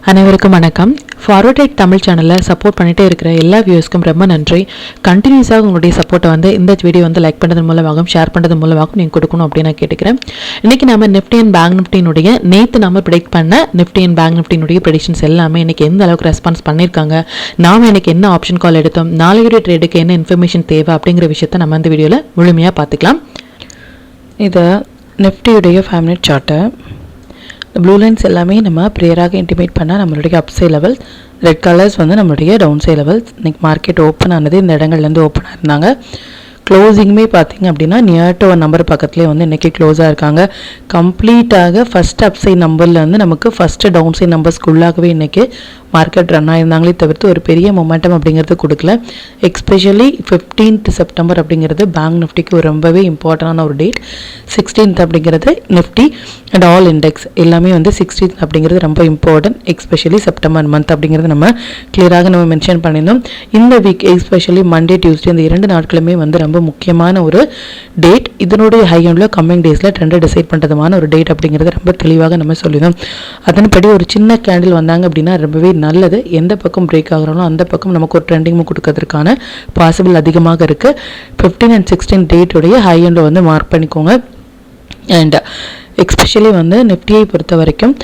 அனைவருக்கும் வணக்கம். Forward right Tamil சேனலில் சப்போர்ட் பண்ணிகிட்டே இருக்கிற எல்லா வியூஸ்க்கும் ரொம்ப நன்றி. கண்டினியூஸாக உங்களுடைய சப்போர்ட்டை இந்த வீடியோ லைக் பண்ணுறது மூலமாகவும் ஷேர் பண்ணுறது மூலமாகவும் நீங்கள் கொடுக்கணும் அப்படின்னு நான் கேட்டுக்கிறேன். இன்றைக்கி நம்ம நிஃப்டி அண்ட் பேங்க் நிஃப்டினுடைய நேற்று நம்ம ப்ரெடிக்ட் பண்ண நிஃப்டி அண்ட் பேங்க் நிஃப்டினுடைய ப்ரெடிக்ஷன்ஸ் எல்லாமே இன்றைக்கி எந்த அளவுக்கு ரெஸ்பான்ஸ் பண்ணியிருக்காங்க, நாம் இன்றைக்கி என்ன ஆப்ஷன் கால் எடுத்தோம், நாளையுடைய ட்ரேடுக்கு என்ன இன்ஃபர்மேஷன் தேவை அப்படிங்கிற விஷயத்தை நம்ம இந்த வீடியோவில் முழுமையாக பார்த்துக்கலாம். இதை நிஃப்டியுடைய 5 மினிட் சார்ட்டை ப்ளூ லைன்ஸ் எல்லாமே நம்ம ப்ரேயராக இன்டிமேட் பண்ணால் நம்மளுடைய அப்சை லெவல்ஸ், ரெட் கலர்ஸ் நம்மளுடைய டவுன் சை லெவல்ஸ். இன்றைக்கி மார்க்கெட் ஓப்பன் ஆனது இந்த இடங்கள்லேருந்து ஓப்பனாக இருந்தாங்க. க்ளோசிங்குமே பார்த்திங்க அப்படின்னா நியர் டு ஒரு நம்பர் பக்கத்துலேயே இன்றைக்கி க்ளோஸாக இருக்காங்க. கம்ப்ளீட்டாக ஃபஸ்ட் அப்சை நம்பர்லேருந்து நமக்கு ஃபஸ்ட்டு டவுன் சை நம்பர்ஸ்க்குள்ளாகவே இன்றைக்கி மார்க்கெட் ரன் ஆயிருந்தாங்களே தவிர்த்து ஒரு பெரிய மொமெண்டம் அப்படிங்கிறது கொடுக்கல. எக்ஸ்பெஷலி 15th செப்டம்பர் அப்படிங்கிறது பேங்க் நிஃப்டிக்கு ஒரு ரொம்பவே இம்பார்ட்டண்டான ஒரு டேட். 16th அப்படிங்கிறது நிஃப்டி அண்ட் ஆல் இண்டெக்ஸ் எல்லாமே 16th அப்படிங்கிறது ரொம்ப இம்பார்ட்டன்ட். எக்ஸ்பெஷலி செப்டம்பர் மந்த் அப்படிங்கிறது நம்ம கிளியராக நம்ம மென்ஷன் பண்ணியிருந்தோம். இந்த வீக் எஸ்பெஷலி மண்டே டியூஸ்டே இந்த 2 நாட்களுமே ரொம்ப முக்கியமான ஒரு டேட். இதனுடைய ஹை அண்டில் கம்மிங் டேஸில் ட்ரெண்டை டிசைட் பண்ணுறதுமான ஒரு டேட் அப்படிங்கிறது ரொம்ப தெளிவாக நம்ம சொல்லியிருந்தோம். அதன்படி ஒரு சின்ன கேண்டில் வந்தாங்க அப்படின்னா ரொம்பவே நல்லது. எந்த பக்கம் பிரேக் ஆகிறோம் அந்த பக்கம் நமக்கு ஒரு ட்ரெண்டிங் கொடுக்கறதுக்கான பாசிபிள் அதிகமாக இருக்குது. 15 and 16 டேட்டுடைய ஹை எண்டில் மார்க் பண்ணிக்கோங்க. அண்ட் எக்ஸ்பெஷலி நிஃப்டியை பொறுத்த வரைக்கும்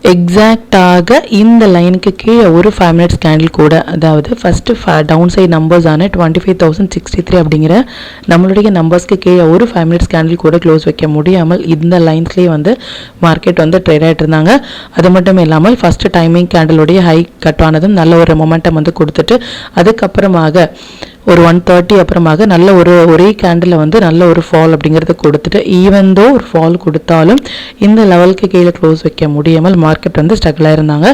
எக்ஸாக்டாக இந்த லைனுக்கு கீழே ஒரு 5 மினிட்ஸ் கேண்டில் கூட, அதாவது ஃபஸ்ட்டு டவுன் சைட் நம்பர்ஸான 25,063 அப்படிங்கிற நம்மளுடைய நம்பர்ஸ்க்கு கீழே ஒரு 5 மினிட்ஸ் கேண்டில் கூட க்ளோஸ் வைக்க முடியாமல் இந்த லைன்ஸ்லேயே மார்க்கெட் ட்ரேட் ஆகிட்டு இருந்தாங்க. அது மட்டும் இல்லாமல் ஃபஸ்ட்டு டைமிங் கேண்டிலுடைய ஹை கட் ஆனதும் நல்ல ஒரு மொமெண்டம் கொடுத்துட்டு அதுக்கப்புறமாக ஒரு 1:30 அப்புறமாக நல்ல ஒரே கேண்டில் நல்ல ஒரு ஃபால் அப்படிங்கிறது கொடுத்துட்டு ஈவன் தோ ஒரு ஃபால் கொடுத்தாலும் இந்த லெவலுக்கு கீழே க்ளோஸ் வைக்க முடியாமல் மார்க்கெட் ஸ்ட்ரகிள் ஆயிருந்தாங்க.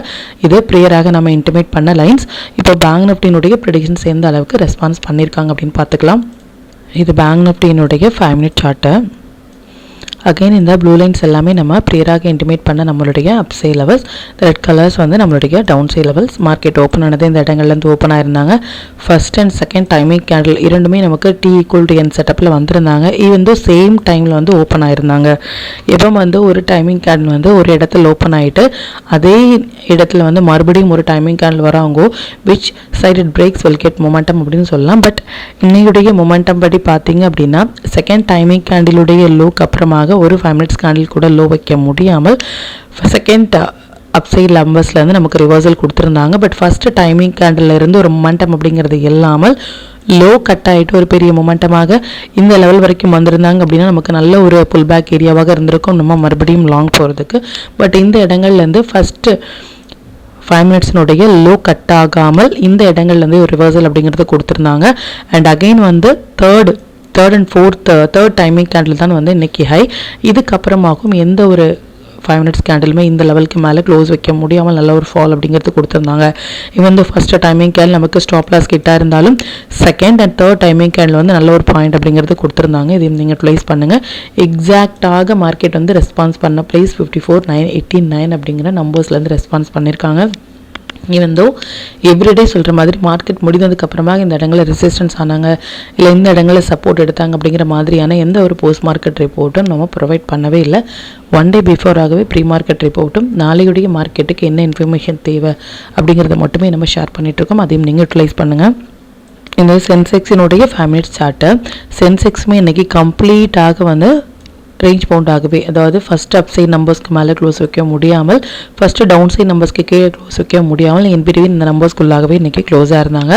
இது ப்ரேயராக நம்ம இன்டிமேட் பண்ண லைன்ஸ். இப்போ பேங்க் நிஃப்டியினுடைய ப்ரெடிக்ஷன்ஸ் எந்த அளவுக்கு ரெஸ்பான்ஸ் பண்ணியிருக்காங்க அப்படின்னு பார்த்துக்கலாம். இது பேங்க் நிஃப்டியினுடைய 5 மினிட் சார்ட்டு. அகைன் இந்த ப்ளூ லைன்ஸ் எல்லாமே நம்ம ப்ரேயராக இன்டிமேட் பண்ண நம்மளுடைய அப்சை லெவல்ஸ், ரெட் கலர்ஸ் நம்மளுடைய down side levels. Market open ஆனது இந்த இடங்கள்லேருந்து ஓப்பன் ஆயிருந்தாங்க. First and second timing candle இரண்டுமே நமக்கு T=N செட்டப்பில் வந்திருந்தாங்க. ஈவன் தோ சேம் டைமில் ஓப்பன் ஆயிருந்தாங்க. எப்போ ஒரு டைமிங் கேண்டில் ஒரு இடத்துல ஓப்பன் ஆகிட்டு அதே இடத்துல மறுபடியும் ஒரு டைமிங் கேண்டில் வராங்கோ which side it breaks will get momentum அப்படின்னு சொல்லலாம். பட் இன்னையுடைய மொமெண்டம் படி பார்த்தீங்க அப்படின்னா செகண்ட் டைமிங் கேண்டிலுடைய லோக்கு அப்புறமாக ஒரு 5 மினிட்ஸ் கேண்டில் கூட லோ வைக்க முடியாமல் செகண்ட் அப்சைட் நம்பர்ஸ்லேருந்து நமக்கு ரிவர்சல் கொடுத்துருந்தாங்க. பட் ஃபஸ்ட்டு டைமிங் கேண்டில் இருந்து ஒரு மொமெண்டம் அப்படிங்கிறது இல்லாமல் லோ கட் ஆகிட்டு ஒரு பெரிய மொமெண்டமாக இந்த லெவல் வரைக்கும் வந்திருந்தாங்க அப்படின்னா நமக்கு நல்ல ஒரு புல் பேக் ஏரியாவாக இருந்திருக்கும் நம்ம மறுபடியும் லாங் போகிறதுக்கு. பட் இந்த இடங்கள்லேருந்து ஃபஸ்ட்டு 5 மினிட்ஸ்னுடைய லோ கட் ஆகாமல் இந்த இடங்கள்லேருந்து ஒரு ரிவர்சல் அப்படிங்கிறது கொடுத்துருந்தாங்க. And again third and third timing candle தான் இன்னைக்கு ஹை. இதுக்கப்புறமாகவும் எந்த ஒரு 5 மினிட்ஸ் கேண்டிலுமே இந்த லெவலுக்கு மேலே க்ளோஸ் வைக்க முடியாமல் நல்ல ஒரு ஃபால் அப்படிங்கிறது கொடுத்துருந்தாங்க. இவன் ஃபஸ்ட்டு டைமிங் கேண்டில் நமக்கு ஸ்டாப் லாஸ் கிட்ட இருந்தாலும் second and third timing candle நல்ல ஒரு பாயிண்ட் அப்படிங்கிறது கொடுத்துருந்தாங்க. இது நீங்கள் ப்ளேஸ் பண்ணுங்கள். எக்ஸாக்டாக மார்க்கெட் ரெஸ்பான்ஸ் பண்ண ப்ளேஸ் 54,989 அப்படிங்கிற நம்பர்ஸ்லேருந்து ரெஸ்பான்ஸ் பண்ணியிருக்காங்க. ஈவன் தோ எவ்ரிடே சொல்கிற மாதிரி மார்க்கெட் முடிந்ததுக்கப்புறமா இந்த இடங்களில் ரெசிஸ்டன்ஸ் ஆனாங்க, இல்லை இந்த இடங்களில் சப்போர்ட் எடுத்தாங்க அப்படிங்கிற மாதிரியான எந்த ஒரு போஸ்ட் மார்க்கெட் ரிப்போர்ட்டும் நம்ம ப்ரொவைட் பண்ணவே இல்லை. 1 டே பிஃபோராகவே ப்ரீ மார்க்கெட் ரிப்போர்ட்டும் நாளையுடைய மார்க்கெட்டுக்கு என்ன இன்ஃபர்மேஷன் தேவை அப்படிங்கிறத மட்டுமே நம்ம ஷேர் பண்ணிகிட்ருக்கோம். அதையும் நீங்கள் யூட்டிலைஸ் பண்ணுங்கள். இந்த சென்செக்ஸினுடைய 5 மினிட்ஸ் சார்ட்டு சென்செக்ஸுமே இன்றைக்கி கம்ப்ளீட்டாக ரேஞ்ச் பவுண்ட் ஆகவே, அதாவது ஃபஸ்ட் அப் சைட் நம்பர்ஸ்க்கு மேலே க்ளோஸ் வைக்க முடியாமல் ஃபஸ்ட்டு டவுன் சைட் நம்பர்ஸ்க்கு கீழே க்ளோஸ் வைக்க முடியாமல் என்பிடிவின் இந்த நம்பர்ஸ்க்குள்ளாகவே இன்றைக்கி க்ளோஸாக இருந்தாங்க.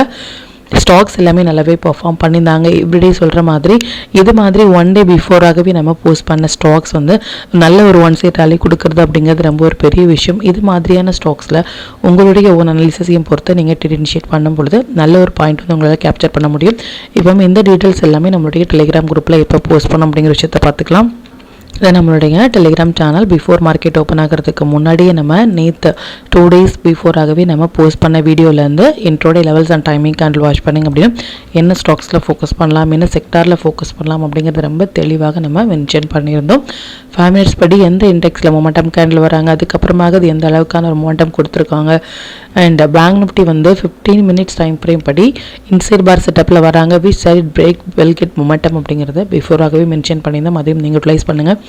ஸ்டாக்ஸ் எல்லாமே நல்லாவே பர்ஃபார்ம் பண்ணியிருந்தாங்க. எவ்ரிடே சொல்கிற மாதிரி இது மாதிரி 1 டே பிஃபோராகவே நம்ம போஸ்ட் பண்ண ஸ்டாக்ஸ் நல்ல ஒரு 1 சைட் ராலி கொடுக்குறது அப்படிங்கிறது ரொம்ப ஒரு பெரிய விஷயம். இது மாதிரியான ஸ்டாக்ஸில் உங்களுடைய ஓன் அனாலிசிஸையும் பொறுத்து நீங்கள் ட்ரேட் இனிஷியேட் பண்ணும் பொழுது நல்ல ஒரு பாயிண்ட் உங்களால் கேப்சர் பண்ண முடியும். இப்போ இந்த டீட்டெயில்ஸ் எல்லாமே நம்மளுடைய டெலிகிராம் குரூப்பில் எப்போ போஸ்ட் பண்ணோம் அப்படிங்கிற விஷயத்தை பார்த்துக்கலாம். இதை நம்மளுடைய Telegram channel before market open ஆகிறதுக்கு முன்னாடியே நம்ம நேற்று 2 டேஸ் பிஃபோராகவே நம்ம போஸ்ட் பண்ண வீடியோலேருந்து intraday levels and timing candle watch பண்ணிங்க அப்படின்னா என்ன ஸ்டாக்ஸில் ஃபோக்கஸ் பண்ணலாம், என்ன செக்டாரில் ஃபோக்கஸ் பண்ணலாம் அப்படிங்கிறது ரொம்ப தெளிவாக நம்ம மென்ஷன் பண்ணியிருந்தோம். 5 மினிட்ஸ் படி எந்த இண்டெக்ஸில் மொமெண்டம் கேண்டில் வராங்க, அதுக்கப்புறமாக அது எந்த அளவுக்கான ஒரு மொமெண்டம் கொடுத்துருக்காங்க. And bank Nifty 15 minutes time frame படி இன்சைட் பார் செட்டப்பில் வராங்க which side break we'll get momentum அப்படிங்கிறத பிஃபோராகவே மென்ஷன் பண்ணியிருந்தோம். அதையும் நீங்கள் யூட்டிலைஸ் பண்ணுங்கள்.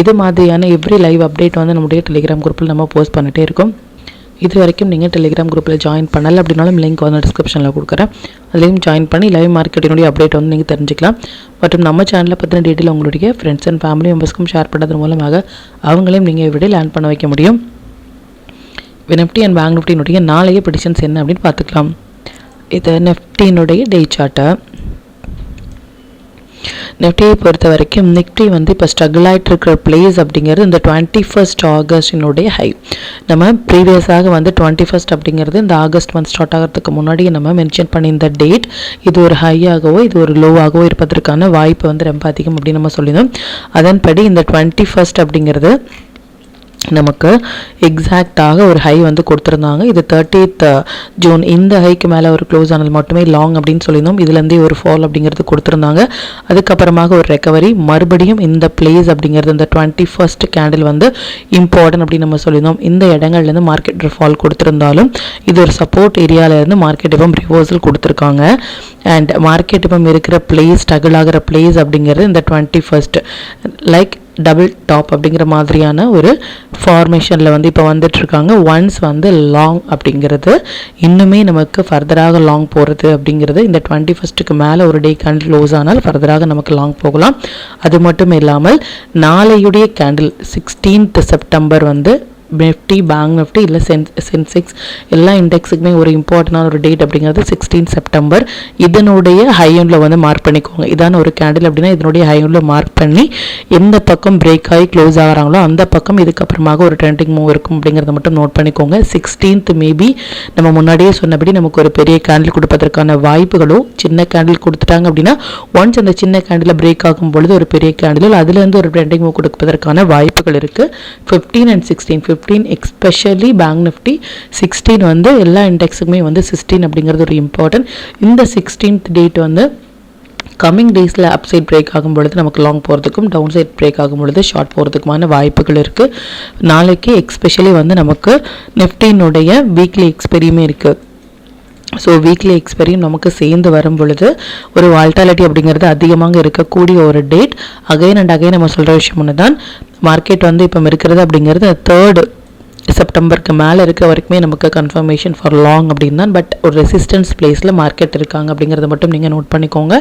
இது மாதிரியான எவ்ரி லைவ் அப்டேட் நம்முடைய டெலிகிராம் குரூப்பில் நம்ம போஸ்ட் பண்ணிகிட்டே இருக்கோம். இது வரைக்கும் நீங்கள் டெலிகிராம் குரூப்பில் ஜாயின் பண்ணலை அப்படின்னாலும் லிங்க் வந்து டிஸ்கிரிப்ஷனில் கொடுக்குறேன். அதுலேயும் ஜாயின் பண்ணி லைவ் மார்க்கெட்டினுடைய அப்டேட் வந்து நீங்கள் தெரிஞ்சுக்கலாம். மற்றும் நம்ம சேனலில் பற்றின டீட்டெயில் உங்களுடைய ஃப்ரெண்ட்ஸ் அண்ட் ஃபேமிலி மெம்பர்ஸ்க்கும் ஷேர் பண்ணுறது மூலமாக அவங்களையும் நீங்கள் எவ்ரிடே லேர்ன் பண்ண வைக்க முடியும். நிஃப்டி அண்ட் பேங்க் நிஃப்டினுடைய நாளைய ப்ரெடிக்ஷன்ஸ் என்ன அப்படின்னு பார்த்துக்கலாம். இது நிஃப்டினுடைய டே சார்ட்டை. நிஃப்டியை பொறுத்த வரைக்கும் நிஃப்டி வந்து இப்போ ஸ்ட்ரகிள் ஆகிட்டு இருக்கிற பிளேஸ் அப்படிங்கிறது இந்த 21 ஆகஸ்டினுடைய ஹை. நம்ம ப்ரீவியஸாக வந்து 21 அப்படிங்கிறது இந்த ஆகஸ்ட் மந்த் ஸ்டார்ட் ஆகிறதுக்கு முன்னாடியே நம்ம மென்ஷன் பண்ணி இந்த டேட் இது ஒரு ஹையாகவோ இது ஒரு லோவாகவோ இருப்பதற்கான வாய்ப்பு வந்து ரொம்ப அதிகம் அப்படின்னு நம்ம சொல்லியிருந்தோம். அதன்படி இந்த 21 அப்படிங்கிறது நமக்கு எக்ஸாக்டாக ஒரு ஹை வந்து கொடுத்துருந்தாங்க. இது 30th ஜூன். இந்த ஹைக்கு மேலே ஒரு க்ளோஸ் ஆனது மட்டுமே லாங் அப்படின்னு சொல்லியிருந்தோம். இதுலேருந்தே ஒரு ஃபால் அப்படிங்கிறது கொடுத்துருந்தாங்க. அதுக்கப்புறமாக ஒரு ரெக்கவரி, மறுபடியும் இந்த பிளேஸ் அப்படிங்கிறது இந்த 21 கேண்டில் வந்து இம்பார்ட்டன்ட் அப்படின்னு நம்ம சொல்லியிருந்தோம். இந்த இடங்கள்லேருந்து மார்க்கெட் ஃபால் கொடுத்துருந்தாலும் இது ஒரு சப்போர்ட் ஏரியாவிலேருந்து மார்க்கெட் இப்போ ரிவர்சல் கொடுத்துருக்காங்க. அண்ட் மார்க்கெட் இப்போ இருக்கிற பிளேஸ், ஸ்ட்ரகிள் ஆகிற பிளேஸ் அப்படிங்கிறது இந்த 21 லைக் டபுள் டாப் அப்படிங்கிற மாதிரியான ஒரு ஃபார்மேஷனில் வந்து இப்போ வந்துட்டுருக்காங்க. ஒன்ஸ் வந்து லாங் அப்படிங்கிறது இன்னுமே நமக்கு ஃபர்தராக லாங் போகிறது அப்படிங்கிறது இந்த 21க்கு மேலே ஒரு டே கேண்டில் க்ளோஸ் ஆனால் ஃபர்தராக நமக்கு லாங் போகலாம். அது மட்டும் இல்லாமல் நாளையுடைய கேண்டில் 16th செப்டம்பர் வந்து நிஃப்டி, பேங்க் நிஃப்டி இல்லை சென்செக்ஸ் எல்லா இண்டெக்ஸுக்குமே ஒரு இம்பார்ட்டண்டான ஒரு டேட் அப்படிங்கிறது 16 செப்டம்பர். இதனுடைய ஹையண்டில் வந்து மார்க் பண்ணிக்கோங்க. இதான ஒரு கேண்டில் அப்படின்னா இதனுடைய ஹையண்டில் மார்க் பண்ணி எந்த பக்கம் பிரேக் ஆகி க்ளோஸ் ஆகிறாங்களோ அந்த பக்கம் இதுக்கப்புறமாக ஒரு ட்ரெண்டிங் மூவ் இருக்கும் அப்படிங்கிறத மட்டும் நோட் பண்ணிக்கோங்க. 16th மேபி நம்ம முன்னாடியே சொன்னபடி நமக்கு ஒரு பெரிய கேண்டில் கொடுப்பதற்கான வாய்ப்புகளோ, சின்ன கேண்டில் கொடுத்துட்டாங்க அப்படின்னா ஒன்ஸ் அந்த சின்ன கேண்டில் பிரேக் ஆகும் பொழுது ஒரு பெரிய கேண்டில் அதுலேருந்து ஒரு ட்ரெண்டிங் மூவ் கொடுப்பதற்கான வாய்ப்புகள் இருக்குது. 15 and 16 எஸ்பெஷலி பேங்க் நிஃப்டி, 16 வந்து எல்லா இண்டெக்ஸுக்குமே வந்து 16 அப்படிங்கிறது ஒரு இம்பார்ட்டன்ட். இந்த 16th டேட் வந்து கம்மிங் டேஸில் அப் சைட் பிரேக் ஆகும் பொழுது நமக்கு லாங் போகிறதுக்கும், டவுன் சைட் பிரேக் ஆகும் பொழுது ஷார்ட் போகிறதுக்குமான வாய்ப்புகள் இருக்குது. நாளைக்கு எஸ்பெஷலி வந்து நமக்கு நிஃப்டினுடைய வீக்லி எக்ஸ்பெரியுமே இருக்குது. ஸோ வீக்லி எக்ஸ்பெரியும் நமக்கு சேர்ந்து வரும் பொழுது ஒரு வால்டாலிட்டி அப்படிங்கிறது அதிகமாக இருக்கக்கூடிய ஒரு டேட். அகைன் அண்ட் அகைன் நம்ம சொல்கிற விஷயம் ஒன்று தான், மார்க்கெட் வந்து இப்போ இருக்கிறது அப்படிங்கிறது 3rd செப்டம்பருக்கு மேலே இருக்க வரைக்குமே நமக்கு கன்ஃபர்மேஷன் ஃபார் லாங் அப்படின்னு தான். பட் ஒரு ரெசிஸ்டன்ஸ் பிளேஸில் மார்க்கெட் இருக்காங்க அப்படிங்கிறத மட்டும் நீங்கள் நோட் பண்ணிக்கோங்க.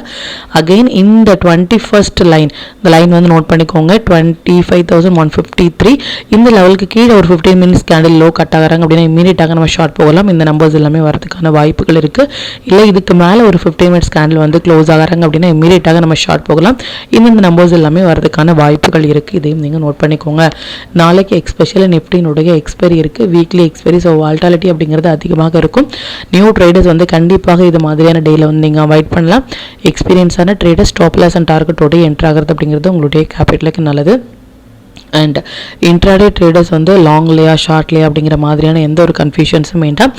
அகெயின் இந்த 21 லைன், இந்த லைன் வந்து நோட் பண்ணிக்கோங்க. 25,153 இந்த லெவலுக்கு கீழே ஒரு 15 minutes கேண்டில் லோ கட் ஆகிறாங்க அப்படின்னா இமீடியட்டாக நம்ம ஷார்ட் போகலாம். இந்த நம்பர்ஸ் எல்லாமே வரதுக்கான வாய்ப்புகள் இருக்குது. இல்லை இதுக்கு மேலே ஒரு 15 minutes கேண்டில் வந்து க்ளோஸ் ஆகிறாங்க அப்படின்னா இமீடியட்டாக நம்ம ஷார்ட் போகலாம். இந்த நம்பர்ஸ் எல்லாமே வரதுக்கான வாய்ப்புகள் இருக்குது. இதையும் நீங்கள் நோட் பண்ணிக்கோங்க. நாளைக்கு எக்ஸ்பெஷலி நிஃப்டினுடைய எக்ஸ்பெரி இருக்குது, வீக்லி எக்ஸ்பெரி. ஸோ வால்டாலிட்டி அப்படிங்கிறது அதிகமாக இருக்கும். நியூ ட்ரேடர்ஸ் வந்து கண்டிப்பாக இது மாதிரியான டேயில் வந்து நீங்கள் அவாய்ட் பண்ணலாம். எக்ஸ்பீரியன்ஸான ட்ரேடர்ஸ் ஸ்டாப் லாஸ் அண்ட் டார்கெட்டோட என்ட்ரு ஆகிறது அப்படிங்கிறது உங்களுடைய கேபிட்டலுக்கு நல்லது. அண்ட் இன்ட்ராடே ட்ரேடர்ஸ் வந்து லாங்லேயா ஷார்ட்லேயா அப்படிங்கிற மாதிரியான எந்த ஒரு கன்ஃபியூஷன்ஸும் வேண்டாம்.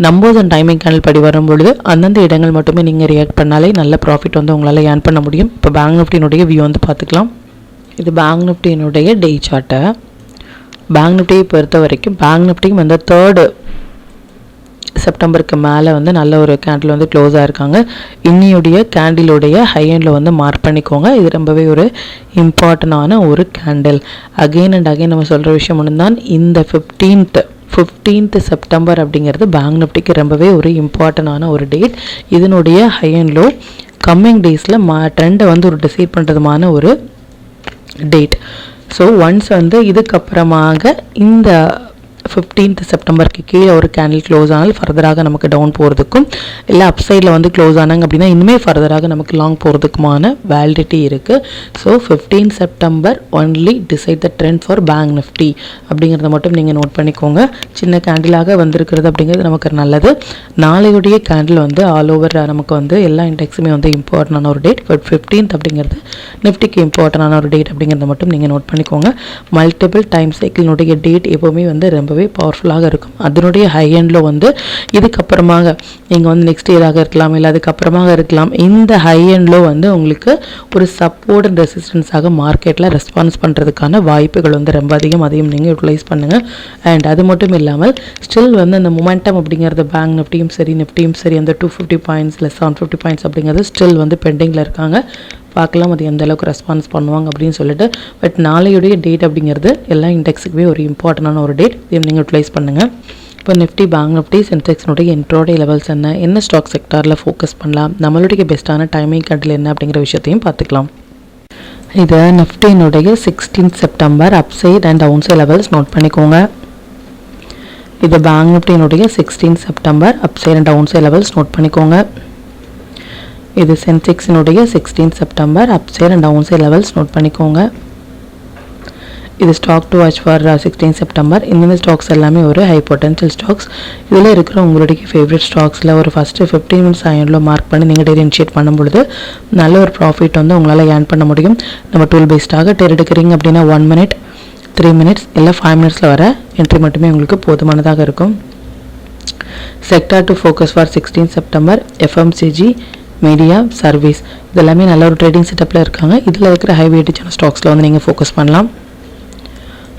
நம்பர்ஸ் அண்ட் டைமிங் கேண்டில் படி வரும்பொழுது அந்தந்த இடங்கள் மட்டுமே நீங்கள் ரியாக்ட் பண்ணாலே நல்ல ப்ராஃபிட் வந்து உங்களால் ஏர்ன் பண்ண முடியும். இப்போ பேங்க் நிஃப்டினுடைய வியூ வந்து பார்த்துக்கலாம். இது பேங்க் நிஃப்டினுடைய டே சார்ட்டை. பேங்க் நிஃப்டியை பொறுத்த வரைக்கும் பேங்க் நிஃப்டியும் வந்து 3rd செப்டம்பருக்கு மேலே வந்து நல்ல ஒரு கேண்டில் வந்து க்ளோஸ் ஆகிருக்காங்க. இன்னியுடைய கேண்டிலுடைய ஹை எண்டில் வந்து மார்க் பண்ணிக்கோங்க. இது ரொம்பவே ஒரு இம்பார்ட்டண்டான ஒரு கேண்டில். அகெயின் அண்ட் அகெயின் நம்ம சொல்கிற விஷயம் ஒன்று தான், இந்த 15th செப்டம்பர் அப்படிங்கிறது பேங்க் நிஃப்டிக்கு ரொம்பவே ஒரு இம்பார்ட்டண்டான ஒரு டேட். இதனுடைய ஹை அண்ட் லோ கம்மிங் டேஸில் ட்ரெண்டை வந்து ஒரு டிசைட் பண்ணுறதுமான ஒரு டேட். ஸோ ஒன்ஸ் வந்து இதுக்கப்புறமாக இந்த 15th செப்டம்பருக்கு கீழே ஒரு கேண்டில் க்ளோஸ் ஆனால் ஃபர்தராக நமக்கு டவுன் போகிறதுக்கும், இல்லை அப்சைடில் வந்து க்ளோஸ் ஆனாங்க அப்படின்னா இன்னுமே ஃபர்தராக நமக்கு லாங் போகிறதுக்குமான வேலிடிட்டி இருக்குது. So 15 September only decide the trend for bank Nifty அப்படிங்கிறத மட்டும் நீங்கள் நோட் பண்ணிக்கோங்க. சின்ன கேண்டிலாக வந்திருக்கிறது அப்படிங்கிறது நமக்கு நல்லது. நாளையுடைய கேண்டில் வந்து ஆல் ஓவர் நமக்கு வந்து எல்லா இண்டெக்ஸுமே வந்து இம்பார்ட்டண்டான ஒரு டேட். பட் 15th அப்படிங்கிறது நிஃப்டிக்கு இம்பார்ட்டண்டான ஒரு டேட் அப்படிங்கிறத மட்டும் நீங்கள் நோட் பண்ணிக்கோங்க. மல்டிபிள் டைம் சைக்கிளினுடைய டேட் எப்போவுமே வந்து ரொம்பவே பவர்ஃபுல்லாக இருக்கும். அதனுடைய ஹை எண்டில் வந்து இதுக்கப்புறமாக நீங்கள் வந்து நெக்ஸ்ட் இயராக இருக்கலாம், இல்லை அதுக்கப்புறமாக இருக்கலாம். இந்த ஹை எண்டில் வந்து உங்களுக்கு ஒரு சப்போர்ட் அண்ட் ரெசிஸ்டன்ஸாக மார்க்கெட்டில் ரெஸ்பான்ஸ் பண்ணுறதுக்கான வாய்ப்புகள் வந்து ரொம்ப அதிகம். அதையும் நீங்கள் யூட்டிலைஸ் பண்ணுங்கள். அண்ட் அது மட்டும் இல்லாமல் ஸ்டில் வந்து அந்த மொமெண்டம் அப்படிங்கிறது பேங்க் நிஃப்டியும் சரி நிஃப்டியும் சரி அந்த 250 பாயிண்ட்ஸ் இல்லை 750 பாயிண்ட்ஸ் அப்படிங்கிறது ஸ்டில் வந்து பெண்டிங்கில் இருக்காங்க. பார்க்கலாம் அது எந்த அளவுக்கு ரெஸ்பான்ஸ் பண்ணுவாங்க அப்படின்னு சொல்லிட்டு. பட் நாளையுடைய டேட் அப்படிங்கிறது எல்லா இண்டெக்ஸுக்குமே ஒரு இம்பார்ட்டண்டான ஒரு டேட். இதையும் நீங்கள் யூட்டிலைஸ் பண்ணுங்கள். இப்போ நிஃப்டி பேங்க் நிஃப்டி சென்செக்ஸ்னுடைய இன்ட்ரோடே லெவல்ஸ் என்ன ஸ்டாக் செக்டாரில் ஃபோக்கஸ் பண்ணலாம், நம்மளுடைய பெஸ்ட்டான டைமிங் கண்டில் என்ன அப்படிங்கிற விஷயத்தையும் பார்த்துக்கலாம். இதை நிஃப்டியினுடைய 16 September upside and down side levels note பண்ணிக்கோங்க. இது பேங்க் நிஃப்டியினுடைய 16 September upside and down side levels note பண்ணிக்கோங்க. இது சென்செக்ஸினுடைய 16 September upside and down side levels note பண்ணிக்கோங்க. இது stock to watch for 16 September. இந்த ஸ்டாக்ஸ் எல்லாமே ஒரு ஹை பொட்டன்ஷியல் ஸ்டாக்ஸ். இதில் இருக்கிற உங்களுடைய ஃபேவரட் ஸ்டாக்ஸில் ஒரு ஃபஸ்ட்டு 15 மினிட்ஸ் ஆயிண்டில் மார்க் பண்ணி நீங்கள் டெய்லி இனிஷியேட் பண்ணும்பொழுது நல்ல ஒரு ப்ராஃபிட் வந்து உங்களால் ஏர்ன் பண்ண முடியும். நம்ம டூல் பேஸ்டாக டெர் எடுக்கிறீங்க அப்படின்னா 1 மினிட், 3 மினிட்ஸ் இல்லை 5 மினிட்ஸில் வர என்ட்ரி மட்டுமே உங்களுக்கு போதுமானதாக இருக்கும். Sector to focus for 16 September FMCG, media, service இதெல்லாமே நல்ல ஒரு ட்ரேடிங் செட்டப்பில் இருக்காங்க. இதில் இருக்கிற ஹை வெயிட்டேஜான ஸ்டாக்ஸில் வந்து நீங்கள் ஃபோக்கஸ் பண்ணலாம்.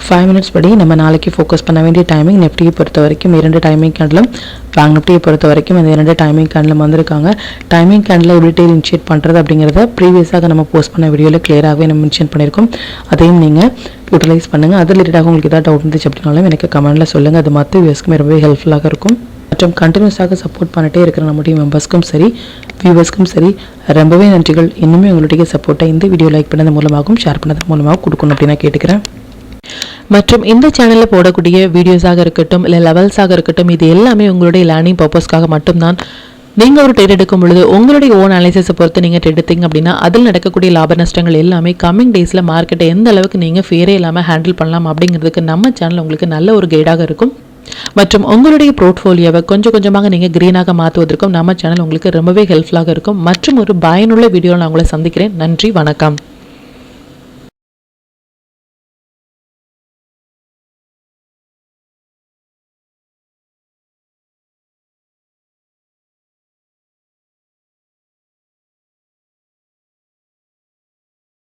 5 மினிட்ஸ் படி நம்ம நாளைக்கு ஃபோக்கஸ் பண்ண வேண்டிய டைமிங் நிஃப்டியை பொறுத்த வரைக்கும் 2 டைமிங் கேண்டிலும், பேங்க் நிஃப்டியை பொறுத்த வரைக்கும் இந்த 2 டைமிங் கேண்டிலும் வந்திருக்காங்க. டைமிங் கேண்டில் எப்படி டெய்லி இனிஷியேட் பண்ணுறது அப்படிங்கிறத ப்ரீவியஸாக நம்ம போஸ்ட் பண்ண வீடியோவில் கிளியராகவே நம்ம மென்ஷன் பண்ணியிருக்கோம். அதையும் நீங்கள் யூட்டிலைஸ் பண்ணுங்கள். அது ரிலேட்டடாக உங்களுக்கு ஏதாவது டவுட் இருந்துச்சு அப்படின்னாலும் எனக்கு கமெண்ட்டில் சொல்லுங்கள். அது மற்ற வியூவர்ஸ்க்குமே ரொம்பவே ஹெல்ப்ஃபுல்லாக இருக்கும். மற்றும் கண்டினியூஸாக சப்போர்ட் பண்ணிட்டே இருக்கிற நம்முடைய மெம்பர்ஸ்க்கும் சரி வியூவர்ஸ்க்கும் சரி ரொம்பவே நன்றிகள். இன்னுமே உங்களுடைய சப்போர்ட்டை இந்த வீடியோ லைக் பண்ணது மூலமாகவும் ஷேர் பண்ணது மூலமாகவும் கொடுக்கணும் அப்படின்னு நான் கேட்டுக்கிறேன். மற்றும் இந்த சேனலில் போடக்கூடிய வீடியோஸாக இருக்கட்டும் இல்லை லெவல்ஸாக இருக்கட்டும், இது எல்லாமே உங்களுடைய லேர்னிங் பர்பஸ்க்காக மட்டும்தான். நீங்கள் ஒரு ட்ரேட் எடுக்கும் பொழுது உங்களுடைய ஓன் அனாலிசிஸை பொறுத்து நீங்கள் ட்ரேட் எடுத்தீங்க அப்படின்னா அதில் நடக்கக்கூடிய லாப நஷ்டங்கள் எல்லாமே கம்மிங் டேஸில் மார்க்கெட்டை எந்த அளவுக்கு நீங்கள் ஃபேரே இல்லாமல் ஹேண்டில் பண்ணலாம் அப்படிங்கிறதுக்கு நம்ம சேனல் உங்களுக்கு நல்ல ஒரு கைடாக இருக்கும். மற்றும் உங்களுடைய போர்ட்ஃபோலியோவை கொஞ்சம் கொஞ்சமாக நீங்கள் க்ரீனாக மாற்றுவதற்கும் நம்ம சேனல் உங்களுக்கு ரொம்பவே ஹெல்ப்ஃபுல்லாக இருக்கும். மற்றும் ஒரு பயனுள்ள வீடியோவில் நான் உங்களை சந்திக்கிறேன். நன்றி, வணக்கம்.